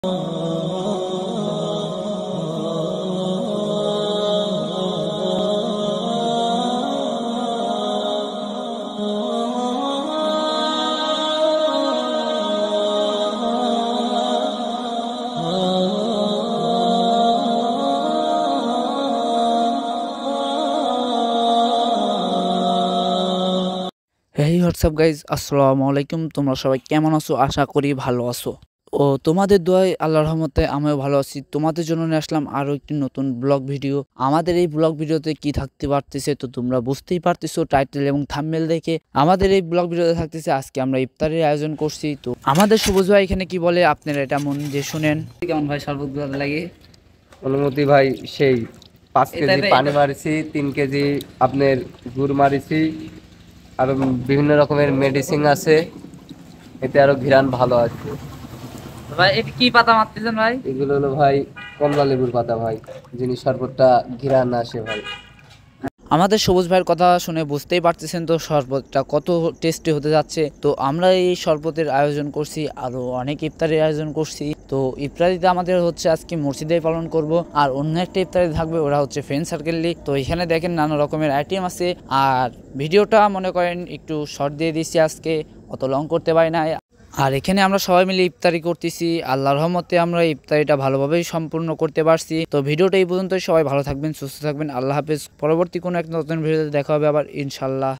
হ্যাঁ WhatsApp guys, আসসালামু আলাইকুম। তোমরা সবাই কেমন আছো? আশা করি ভালো আছো। ও তোমাদের দোয়ায় আল্লাহর রহমতে আমিও ভালো আছি। তোমাদের জন্য নিয়ে আসলাম আরও একটি নতুন ব্লগ ভিডিও। আমাদের এই ব্লগ ভিডিওতে কি থাকতে পারতেছে তো তোমরা বুঝতেই পারতেছো টাইটেল এবং থাম্বনেল দেখে। আমাদের এই ব্লগ ভিডিওতে থাকতেছে আজকে আমরা ইফতারের আয়োজন করছি। তো আমাদের সবুজ ভাই এখানে কি বলে আপনারা এটা মন দিয়ে শুনেন। কেমন ভাই শরবত ভালো লাগে? অনুমতি ভাই, সেই 5 কেজি পানি মারিছি, 3 কেজি আপনার গুড় মারিছি, আরো বিভিন্ন রকমের মেডিসিন আছে, এতে আরো ঘ্রাণ ভালো আছে ভাই। এটা কি পাতা মারতেছেন ভাই? এগুলো হলো ভাই কমলা লেবুর পাতা ভাই, যিনি শরবতটা ঘ্রাণ আসে ভাই। আমাদের সবুজ ভাইয়ের কথা শুনে বুঝতেই পারতেছেন তো শরবতটা কত টেস্টি হতে যাচ্ছে। তো আমরা এই শরবতের আয়োজন করছি, আরো অনেক ইফতারের আয়োজন করছি। তো ইফতারিতে আমাদের হচ্ছে আজকে মসজিদে পালন করব, আর অন্য একটা ইফতারি থাকবে, ওরা হচ্ছে ফ্রেন্ড সার্কেল লিগ। তো এখানে দেখেন নানা রকমের আইটেম আছে। আর ভিডিওটা মনে করেন একটু শর্ট দিয়ে দিচ্ছি আজকে, অত লং করতে পারি না। আর এখানে আমরা সবাই মিলে ইফতারি করতেছি। আল্লাহর রহমতে আমরা ইফতারিটা ভালোভাবেই সম্পূর্ণ করতে পারছি। তো ভিডিওটা এই পর্যন্ত। সবাই ভালো থাকবেন, সুস্থ থাকবেন। আল্লাহ হাফেজ। পরবর্তী কোনো এক নতুন ভিডিওতে দেখা হবে আবার ইনশাল্লাহ।